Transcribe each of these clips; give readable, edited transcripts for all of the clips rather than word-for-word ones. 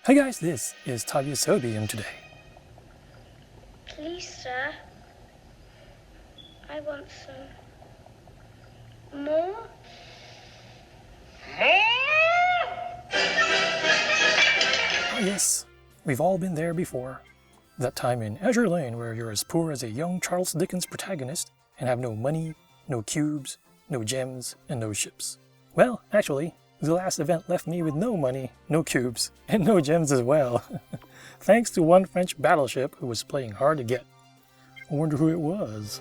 Hi guys, this is Tanya Sodium today. Please, sir. I want some more. Oh yes, we've all been there before. That time in Azur Lane where you're as poor as a young Charles Dickens protagonist and have no money, no cubes, no gems, and no ships. Well, actually, the last event left me with no money, no cubes, and no gems as well. Thanks to one French battleship who was playing hard to get. I wonder who it was.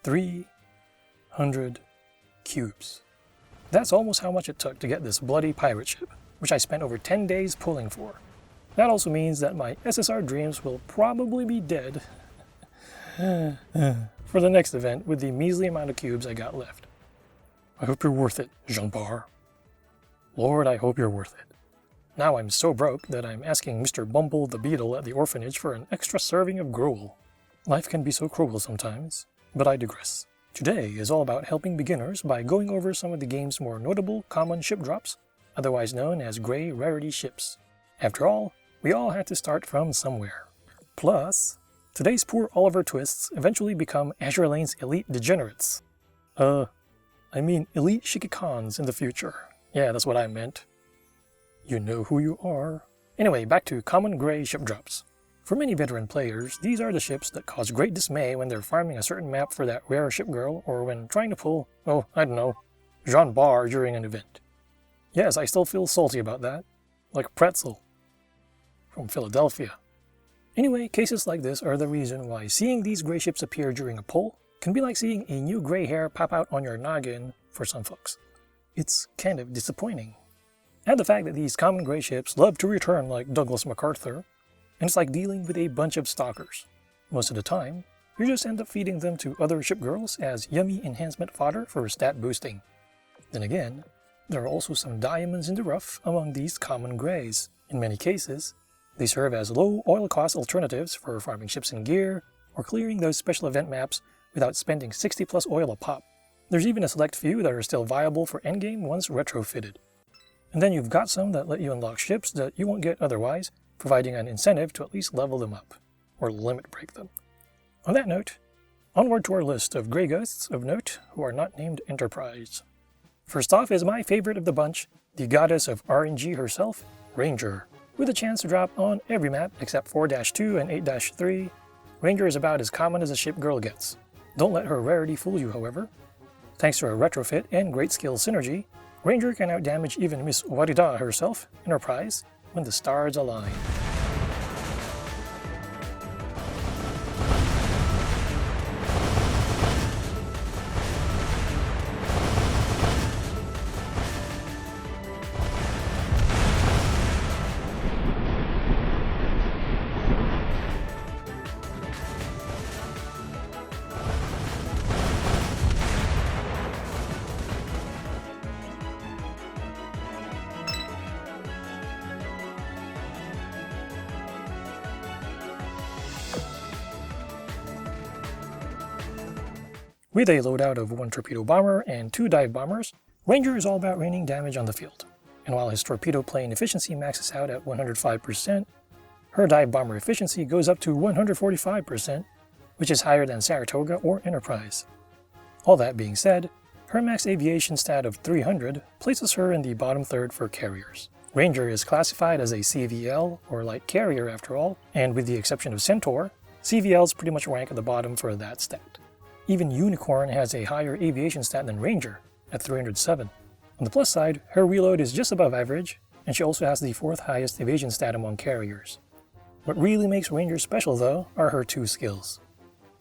$300 cubes. That's almost how much it took to get this bloody pirate ship, which I spent over 10 days pulling for. That also means that my SSR dreams will probably be dead for the next event with the measly amount of cubes I got left. I hope you're worth it, Jean-Bar. Lord, I hope you're worth it. Now I'm so broke that I'm asking Mr. Bumble the Beetle at the orphanage for an extra serving of gruel. Life can be so cruel sometimes, but I digress. Today is all about helping beginners by going over some of the game's more notable common ship drops, otherwise known as gray rarity ships. After all, we all had to start from somewhere. Plus, today's poor Oliver twists eventually become Azur Lane's elite degenerates. I mean elite shikikons in the future. Yeah, that's what I meant. You know who you are. Anyway, back to common gray ship drops. For many veteran players, these are the ships that cause great dismay when they're farming a certain map for that rare ship girl or when trying to pull, oh, I don't know, Jean-Bar during an event. Yes, I still feel salty about that. Like pretzel. From Philadelphia. Anyway, cases like this are the reason why seeing these gray ships appear during a pull can be like seeing a new gray hair pop out on your noggin for some folks. It's kind of disappointing. Add the fact that these common gray ships love to return like Douglas MacArthur, and it's like dealing with a bunch of stalkers. Most of the time, you just end up feeding them to other ship girls as yummy enhancement fodder for stat boosting. Then again, there are also some diamonds in the rough among these common grays. In many cases, they serve as low oil cost alternatives for farming ships and gear, or clearing those special event maps without spending 60 plus oil a pop. There's even a select few that are still viable for endgame once retrofitted. And then you've got some that let you unlock ships that you won't get otherwise, providing an incentive to at least level them up, or limit break them. On that note, onward to our list of grey ghosts of note who are not named Enterprise. First off is my favorite of the bunch, the goddess of RNG herself, Ranger. With a chance to drop on every map except 4-2 and 8-3, Ranger is about as common as a ship girl gets. Don't let her rarity fool you, however. Thanks to her retrofit and great skill synergy, Ranger can outdamage even Miss Warida herself, Enterprise, when the stars align. With a loadout of 1 torpedo bomber and 2 dive bombers, Ranger is all about raining damage on the field. And while his torpedo plane efficiency maxes out at 105%, her dive bomber efficiency goes up to 145%, which is higher than Saratoga or Enterprise. All that being said, her max aviation stat of 300 places her in the bottom third for carriers. Ranger is classified as a CVL, or light carrier after all, and with the exception of Centaur, CVLs pretty much rank at the bottom for that stat. Even Unicorn has a higher aviation stat than Ranger, at 307. On the plus side, her reload is just above average, and she also has the 4th highest evasion stat among carriers. What really makes Ranger special though are her 2 skills.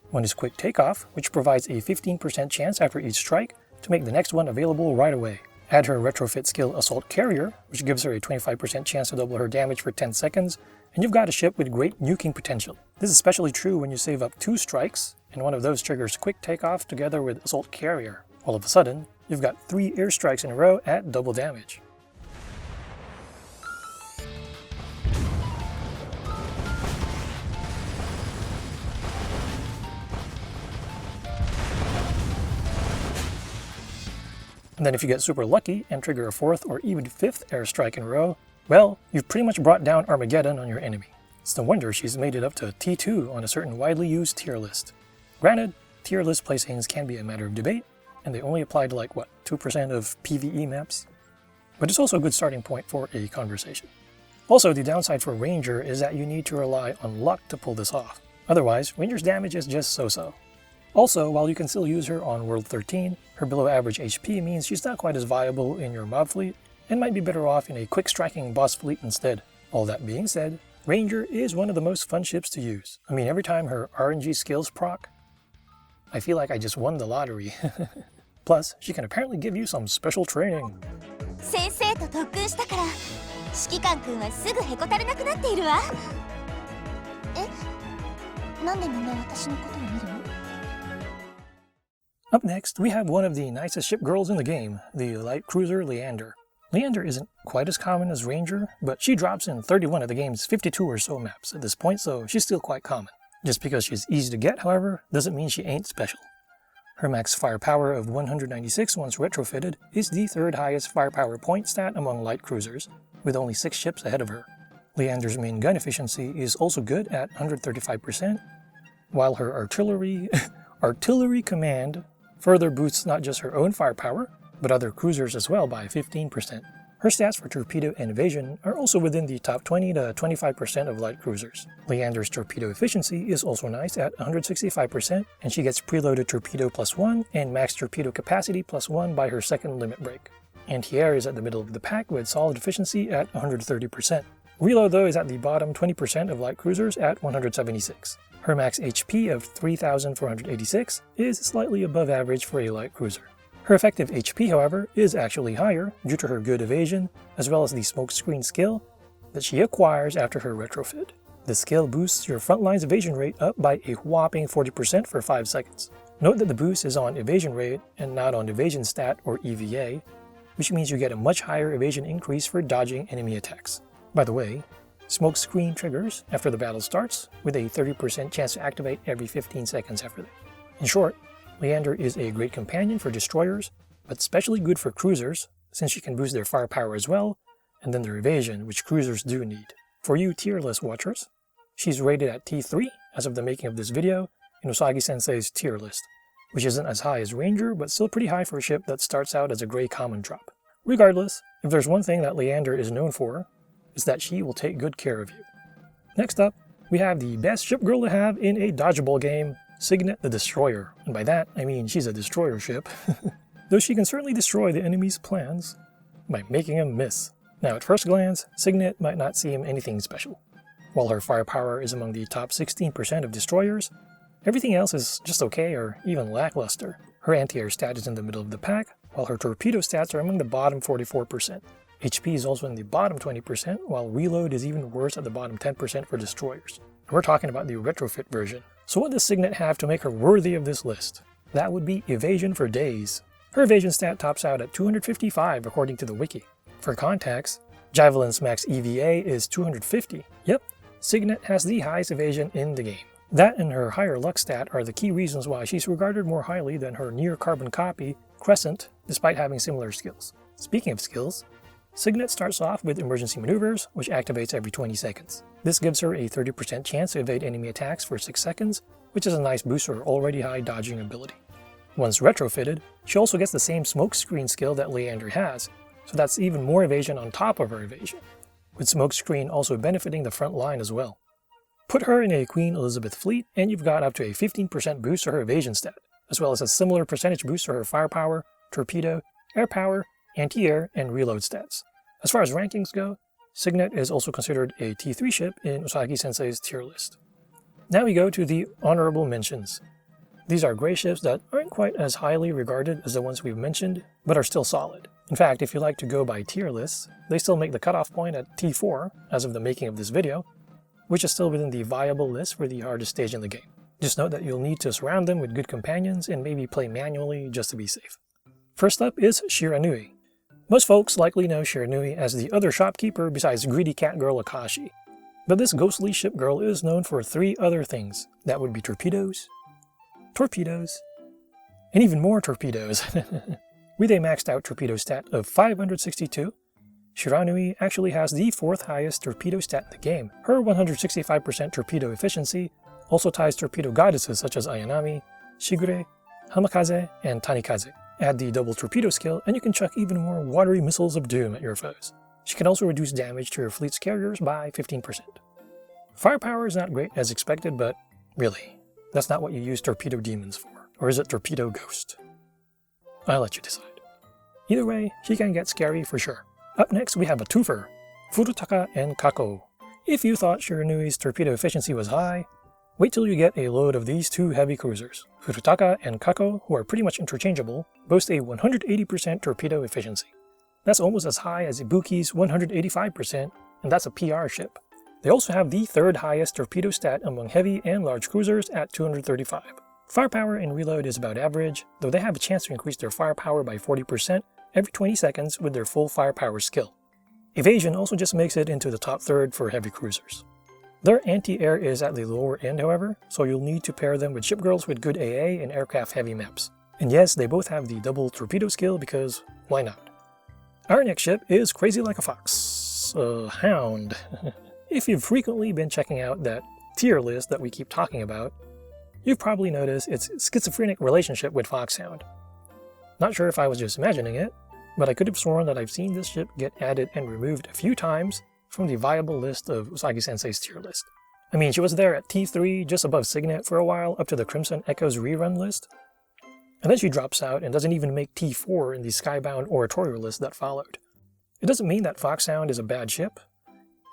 One is Quick Takeoff, which provides a 15% chance after each strike to make the next one available right away. Add her retrofit skill Assault Carrier, which gives her a 25% chance to double her damage for 10 seconds, and you've got a ship with great nuking potential. This is especially true when you save up 2 strikes, and one of those triggers Quick Takeoff together with Assault Carrier. All of a sudden, you've got 3 airstrikes in a row at double damage. And then if you get super lucky and trigger a 4th or even 5th airstrike in a row, well, you've pretty much brought down Armageddon on your enemy. It's no wonder she's made it up to T2 on a certain widely used tier list. Granted, tier list placings can be a matter of debate, and they only apply to like, what, 2% of PvE maps? But it's also a good starting point for a conversation. Also, the downside for Ranger is that you need to rely on luck to pull this off. Otherwise, Ranger's damage is just so-so. Also, while you can still use her on World 13, her below average HP means she's not quite as viable in your mob fleet, and might be better off in a quick striking boss fleet instead. All that being said, Ranger is one of the most fun ships to use. I mean, every time her RNG skills proc, I feel like I just won the lottery. Plus, she can apparently give you some special training. 先生と特訓したから、指揮官君はすぐへこたれなくなっているわ。え、なんでみんな私のことを見るの? Up next, we have one of the nicest ship girls in the game, the light cruiser Leander. Leander isn't quite as common as Ranger, but she drops in 31 of the game's 52 or so maps at this point, so she's still quite common. Just because she's easy to get, however, doesn't mean she ain't special. Her max firepower of 196 once retrofitted is the 3rd highest firepower point stat among light cruisers, with only 6 ships ahead of her. Leander's main gun efficiency is also good at 135%, while her artillery command further boosts not just her own firepower, but other cruisers as well by 15%. Her stats for torpedo and evasion are also within the top 20 to 25% of light cruisers. Leander's torpedo efficiency is also nice at 165%, and she gets preloaded torpedo +1 and max torpedo capacity +1 by her 2nd limit break. Anti-air is at the middle of the pack with solid efficiency at 130%. Reload though is at the bottom 20% of light cruisers at 176. Her max HP of 3,486 is slightly above average for a light cruiser. Her effective HP, however, is actually higher due to her good evasion, as well as the smokescreen skill that she acquires after her retrofit. The skill boosts your frontline's evasion rate up by a whopping 40% for 5 seconds. Note that the boost is on evasion rate and not on evasion stat or EVA, which means you get a much higher evasion increase for dodging enemy attacks. By the way, smokescreen triggers after the battle starts, with a 30% chance to activate every 15 seconds after that. In short, Leander is a great companion for destroyers, but especially good for cruisers, since she can boost their firepower as well, and then their evasion, which cruisers do need. For you tier list watchers, she's rated at T3 as of the making of this video in Usagi-sensei's tier list, which isn't as high as Ranger, but still pretty high for a ship that starts out as a gray common drop. Regardless, if there's one thing that Leander is known for, it's that she will take good care of you. Next up, we have the best ship girl to have in a dodgeball game, Cygnet the Destroyer, and by that I mean she's a destroyer ship, though she can certainly destroy the enemy's plans by making them miss. Now at first glance, Cygnet might not seem anything special. While her firepower is among the top 16% of destroyers, everything else is just okay or even lackluster. Her anti-air stat is in the middle of the pack, while her torpedo stats are among the bottom 44%. HP is also in the bottom 20%, while reload is even worse at the bottom 10% for destroyers. And we're talking about the retrofit version. So what does Cygnet have to make her worthy of this list? That would be evasion for days. Her evasion stat tops out at 255 according to the wiki. For context, Javelin's max EVA is 250. Yep, Cygnet has the highest evasion in the game. That and her higher luck stat are the key reasons why she's regarded more highly than her near carbon copy, Crescent, despite having similar skills. Speaking of skills, Cygnet starts off with emergency maneuvers, which activates every 20 seconds. This gives her a 30% chance to evade enemy attacks for 6 seconds, which is a nice boost for her already high dodging ability. Once retrofitted, she also gets the same smokescreen skill that Leander has, so that's even more evasion on top of her evasion, with smokescreen also benefiting the front line as well. Put her in a Queen Elizabeth fleet, and you've got up to a 15% boost to her evasion stat, as well as a similar percentage boost to her firepower, torpedo, air power, anti-air, and reload stats. As far as rankings go, Cygnet is also considered a T3 ship in Usagi-sensei's tier list. Now we go to the honorable mentions. These are gray ships that aren't quite as highly regarded as the ones we've mentioned, but are still solid. In fact, if you like to go by tier lists, they still make the cutoff point at T4 as of the making of this video, which is still within the viable list for the hardest stage in the game. Just note that you'll need to surround them with good companions and maybe play manually just to be safe. First up is Shiranui. Most folks likely know Shiranui as the other shopkeeper besides greedy cat girl Akashi. But this ghostly ship girl is known for 3 other things. That would be torpedoes, and even more torpedoes. With a maxed out torpedo stat of 562, Shiranui actually has the 4th highest torpedo stat in the game. Her 165% torpedo efficiency also ties torpedo goddesses such as Ayanami, Shigure, Hamakaze, and Tanikaze. Add the double torpedo skill and you can chuck even more watery missiles of doom at your foes. She can also reduce damage to your fleet's carriers by 15%. Firepower is not great as expected, but really, that's not what you use torpedo demons for. Or is it torpedo ghost? I'll let you decide. Either way, she can get scary for sure. Up next we have a twofer, Furutaka and Kako. If you thought Shiranui's torpedo efficiency was high, wait till you get a load of these two heavy cruisers. Furutaka and Kako, who are pretty much interchangeable, boast a 180% torpedo efficiency. That's almost as high as Ibuki's 185%, and that's a PR ship. They also have the 3rd highest torpedo stat among heavy and large cruisers at 235. Firepower and reload is about average, though they have a chance to increase their firepower by 40% every 20 seconds with their full firepower skill. Evasion also just makes it into the top 3rd for heavy cruisers. Their anti-air is at the lower end, however, so you'll need to pair them with shipgirls with good AA and aircraft-heavy maps. And yes, they both have the double torpedo skill because why not? Our next ship is Crazy Like a Fox, Hound. If you've frequently been checking out that tier list that we keep talking about, you've probably noticed its schizophrenic relationship with Foxhound. Not sure if I was just imagining it, but I could have sworn that I've seen this ship get added and removed a few times from the viable list of Usagi-sensei's tier list. I mean, she was there at T3 just above Cygnet for a while up to the Crimson Echoes rerun list, and then she drops out and doesn't even make T4 in the Skybound Oratorio list that followed. It doesn't mean that Foxhound is a bad ship.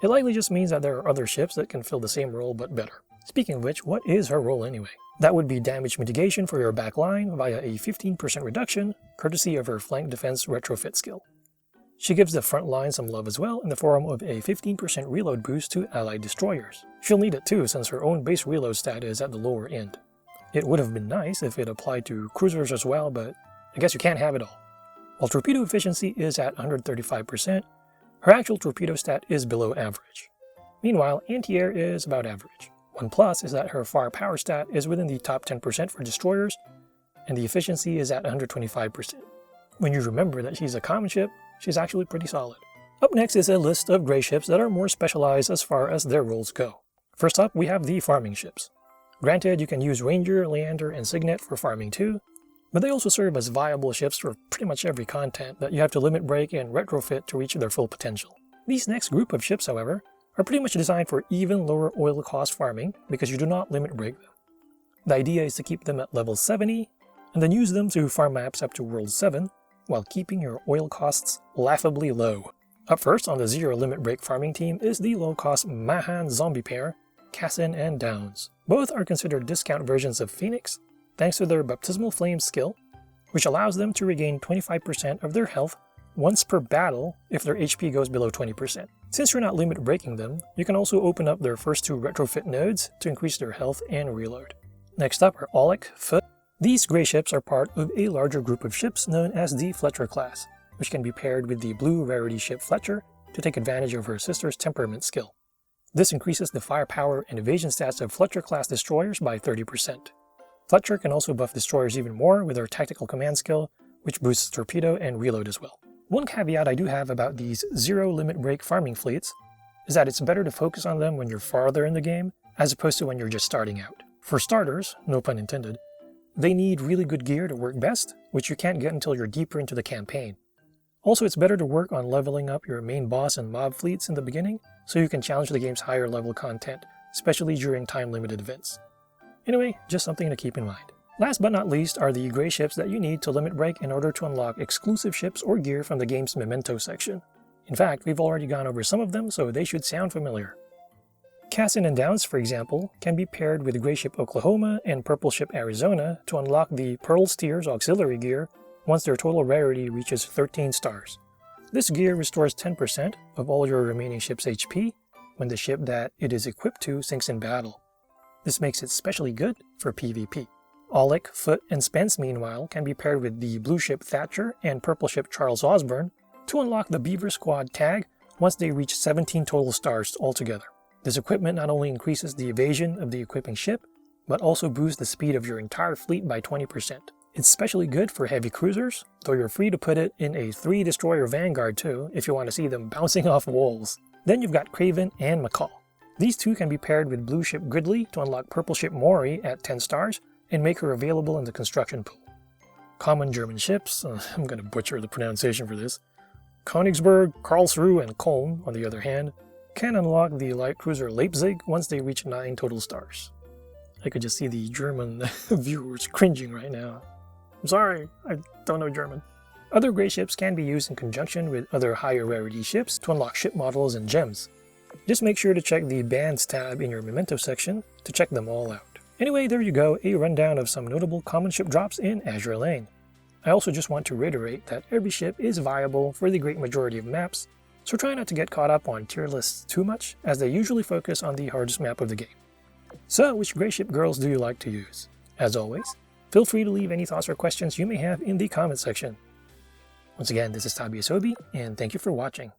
It likely just means that there are other ships that can fill the same role but better. Speaking of which, what is her role anyway? That would be damage mitigation for your back line via a 15% reduction, courtesy of her flank defense retrofit skill. She gives the front line some love as well in the form of a 15% reload boost to allied destroyers. She'll need it too since her own base reload stat is at the lower end. It would have been nice if it applied to cruisers as well, but I guess you can't have it all. While torpedo efficiency is at 135%, her actual torpedo stat is below average. Meanwhile, anti-air is about average. One plus is that her firepower stat is within the top 10% for destroyers, and the efficiency is at 125%. When you remember that she's a common ship, she's actually pretty solid. Up next is a list of gray ships that are more specialized as far as their roles go. First up, we have the farming ships. Granted, you can use Ranger, Leander, and Cygnet for farming too, but they also serve as viable ships for pretty much every content that you have to limit break and retrofit to reach their full potential. These next group of ships, however, are pretty much designed for even lower oil cost farming because you do not limit break them. The idea is to keep them at level 70, and then use them to farm maps up to World 7, while keeping your oil costs laughably low. Up first on the zero limit break farming team is the low-cost Mahan zombie pair, Cassin and Downes. Both are considered discount versions of Phoenix, thanks to their Baptismal Flame skill, which allows them to regain 25% of their health once per battle if their HP goes below 20%. Since you're not limit breaking them, you can also open up their first 2 retrofit nodes to increase their health and reload. Next up are Aulick, Foote. These gray ships are part of a larger group of ships known as the Fletcher class, which can be paired with the blue rarity ship Fletcher to take advantage of her sister's temperament skill. This increases the firepower and evasion stats of Fletcher class destroyers by 30%. Fletcher can also buff destroyers even more with her tactical command skill, which boosts torpedo and reload as well. One caveat I do have about these zero limit break farming fleets is that it's better to focus on them when you're farther in the game as opposed to when you're just starting out. For starters, no pun intended, they need really good gear to work best, which you can't get until you're deeper into the campaign. Also, it's better to work on leveling up your main boss and mob fleets in the beginning so you can challenge the game's higher level content, especially during time-limited events. Anyway, just something to keep in mind. Last but not least are the gray ships that you need to limit break in order to unlock exclusive ships or gear from the game's Memento section. In fact, we've already gone over some of them, so they should sound familiar. Cassin and Downes, for example, can be paired with gray ship Oklahoma and purple ship Arizona to unlock the Pearl Steer's auxiliary gear once their total rarity reaches 13 stars. This gear restores 10% of all your remaining ship's HP when the ship that it is equipped to sinks in battle. This makes it especially good for PvP. Aulick, Foote, and Spence, meanwhile, can be paired with the blue ship Thatcher and purple ship Charles Osborne to unlock the Beaver Squad tag once they reach 17 total stars altogether. This equipment not only increases the evasion of the equipping ship, but also boosts the speed of your entire fleet by 20%. It's especially good for heavy cruisers, though you're free to put it in a 3-destroyer Vanguard too if you want to see them bouncing off walls. Then you've got Craven and McCall. These two can be paired with blue ship Gridley to unlock purple ship Mori at 10 stars and make her available in the construction pool. Common German ships, I'm going to butcher the pronunciation for this, Königsberg, Karlsruhe, and Köln, on the other hand, can unlock the light cruiser Leipzig once they reach 9 total stars. I could just see the German viewers cringing right now. I'm sorry, I don't know German. Other gray ships can be used in conjunction with other higher rarity ships to unlock ship models and gems. Just make sure to check the Bands tab in your Memento section to check them all out. Anyway, there you go, a rundown of some notable common ship drops in Azur Lane. I also just want to reiterate that every ship is viable for the great majority of maps, so try not to get caught up on tier lists too much, as they usually focus on the hardest map of the game. So, which gray ship girls do you like to use? As always, feel free to leave any thoughts or questions you may have in the comment section. Once again, this is Tabi Asobi, and thank you for watching.